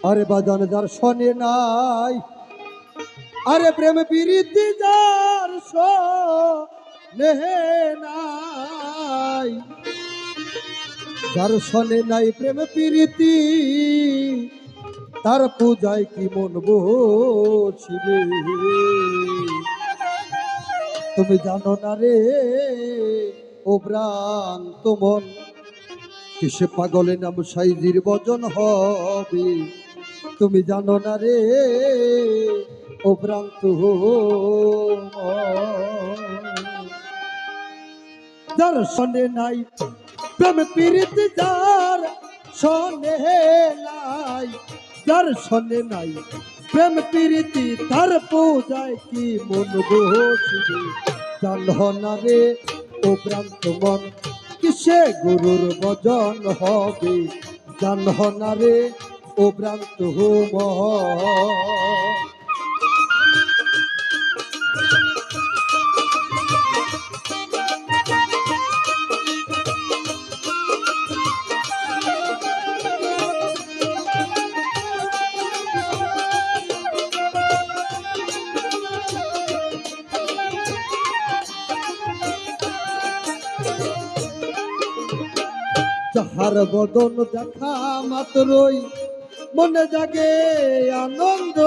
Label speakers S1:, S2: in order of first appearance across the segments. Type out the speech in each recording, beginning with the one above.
S1: আরে বাজান যার শোনে নাই, আরে প্রেম প্রীতি যার শোনে নাই, যার শোনে নাই প্রেম প্রীতি, তার পূজায় কি মন বসিবে। তুমি জানো না রে ও ভ্রান্ত মন, কিসে পাগলে নাম সাইজির বজন হবে। তুমি জানো না রে ও ভ্রান্ত মন। যার শোনে নাই প্রেম প্রীতি, যার শোনে নাই, যার শোনে নাই প্রেম প্রীতি, তার পূজায় কি মন বসিবে। জানো না রে ও ভ্রান্ত মন, কিসে গুরুর ভজন হবে। জানো না রে ও ভ্রান্ত মন। যাহার বদন দেখা মাত্রই মনে জাগে আনন্দ,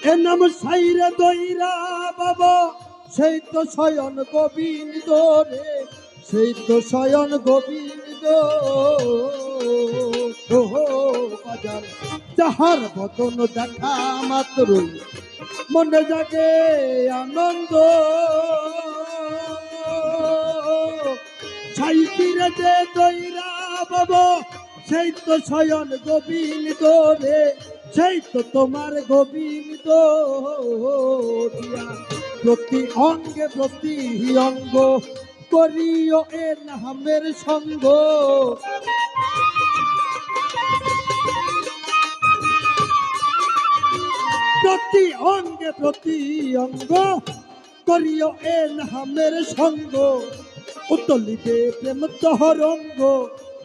S1: এ নাম সাইরে দইরা বাবা, সেই তো শয়ন গোবিন্দ রে, সেই তো শয়ন গোবিন্দ। বাজার যাহার বদন দেখা মাত্রই মনে জাগে আনন্দ, সাইতিরে যে দইরা বাবা, সেই তো শয়ন গোবিন্দ রে, সেই তো তোমার গোবিন্দ। প্রতি অঙ্গে প্রতি অঙ্গ করিও এ নামের সঙ্গ, প্রতি অঙ্গে প্রতি অঙ্গ করিও এ নামের সঙ্গ। উতলিবে প্রেম তরঙ্গ,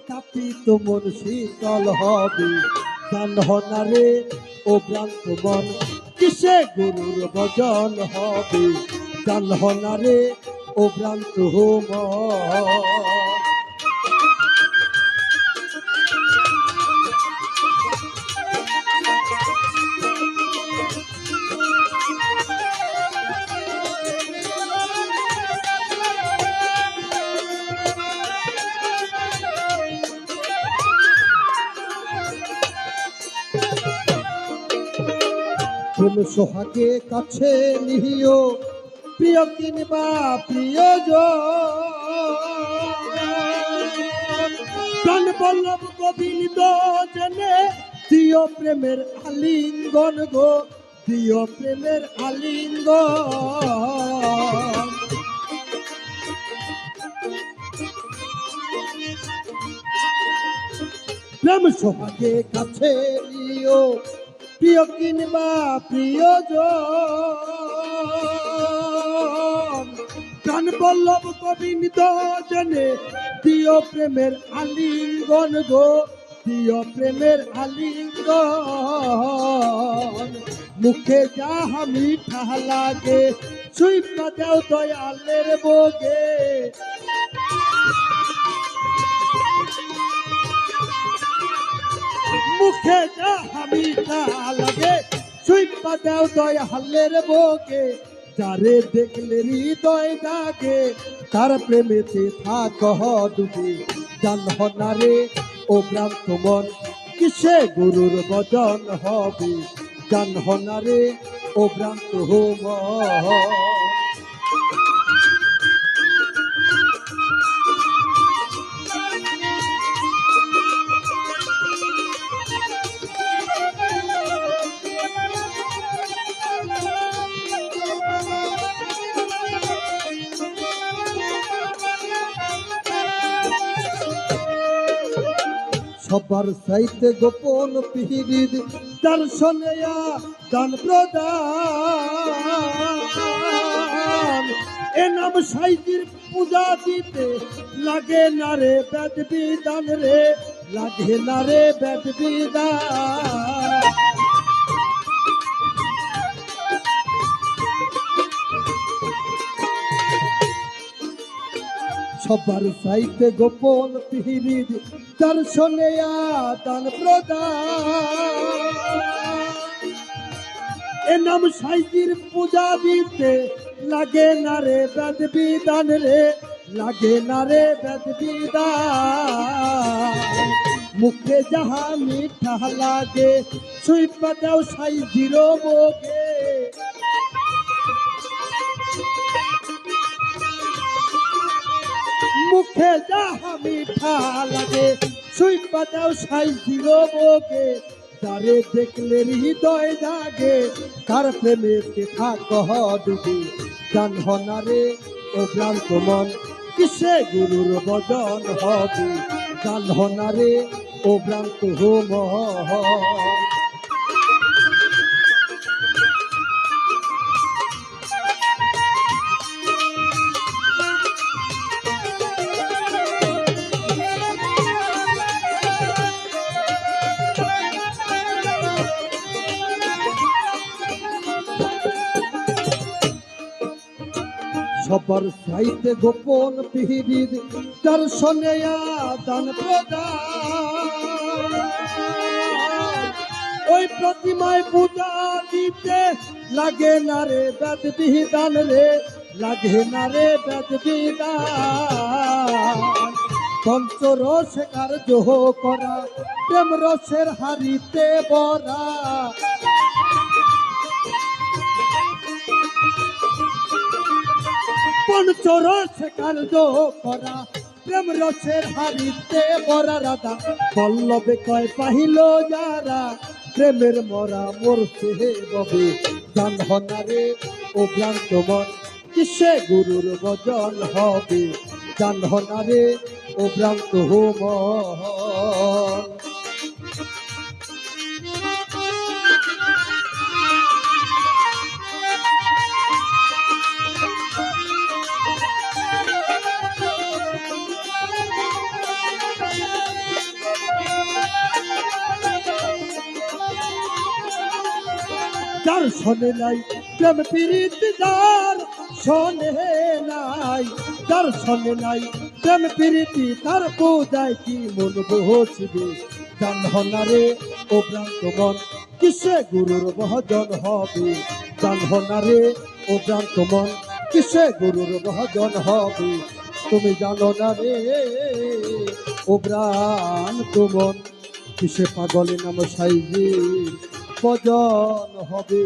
S1: তাপিত মন শীতল হবে। জানো না রে ও ভ্রান্ত মন, কিসে গুরুর ভজন হবে। জানো না রে ও ভ্রান্ত মন। প্রেম সোহাগে কাছে নিও, প্রিয় কিনবা প্রিয়জন, প্রাণ বল্লভ গোবিন্দ জেনে দিও প্রেমের আলিঙ্গন গো, দিও প্রেমের আলিঙ্গন। প্রেম সোহাগে কাছে নিও, প্রিয় কিনবা প্রিয়জন, প্রাণ বল্লভ গোবিন্দ জেনে দিও প্রেমের আলিঙ্গন গো, দিও প্রেমের আলিঙ্গন। মুখে যাহা মিঠা লাগে, সুইপা দেও দয়ালের বগে। মুখে যাহা মিঠা লাগে, সুইপা দেও দয়ালের বগে। যারে দেখলে হৃদয় জাগে, তার প্রেমেতে থাক ডুবে। জানো না রে ও ভ্রান্ত মন, কিসে গুরুর ভজন হবে। জানো না রে ও ভ্রান্ত মন। সবার সাইতে গোপন পিহিরিদ দর্শনেয়া দান প্রদান, এ নাম সাইজির পূজা দিতে লাগে না রে বেদ বিধান রে, লাগে না রে বেদ বিধান। সবার চাইতে গোপন পিহির দর্শনে আদান প্রদান। এ নাম সাইজির পূজা দিতে লাগে না রে বেদ বিধান রে, লাগে না রে বেদ বিধান। মুখে যাহা মিঠা লাগে সুইপা দাও সাইজির বগে, মুখে যাহা মিঠা লাগে সুইপা দাও সাইজির বগে। তারে দেখলে হৃদয় জাগে তার প্রেমেতে থাক ডুবে। জানহ না রে ও ভ্রান্ত মন কিসে গুরুর বদন হবে, জানহ না রে ও ভ্রান্ত মন। সবার চাইতে গোপন পিহির দর্শনে আদান প্রদান। ওই প্রতিমায় পূজা দিতে লাগে না রে বেদ বিধান রে, লাগে না রে বেদ বিধান। পঞ্চরস কার্য করা প্রেম রসের হারিতে বরা, পঞ্চরস কার্য করা প্রেম রসের হারিতে বরা। রাধা পল্লবে কয় পাহিল যারা প্রেমের মরা মরছে ববে। জানহ না রে ও ভ্রান্ত মন কিসে গুরুর ভজন হবে, জানহ না রে ও ভ্রান্ত মন। যার শোনে নাই প্রেম প্রীতি, যার শোনে নাই, যার শোনে নাই প্রেম প্রীতি তার পূজায় কি মন বসবে। জানহ না রে ও ভ্রান্ত মন কিসে গুরুর ভজন হবে, জানহ না রে ও ভ্রান্ত মন কিসে গুরুর ভজন হবে। তুমি জানো না রে ও ভ্রান্ত মন কিসে পাগল নাম সাইজির ভজন হবে।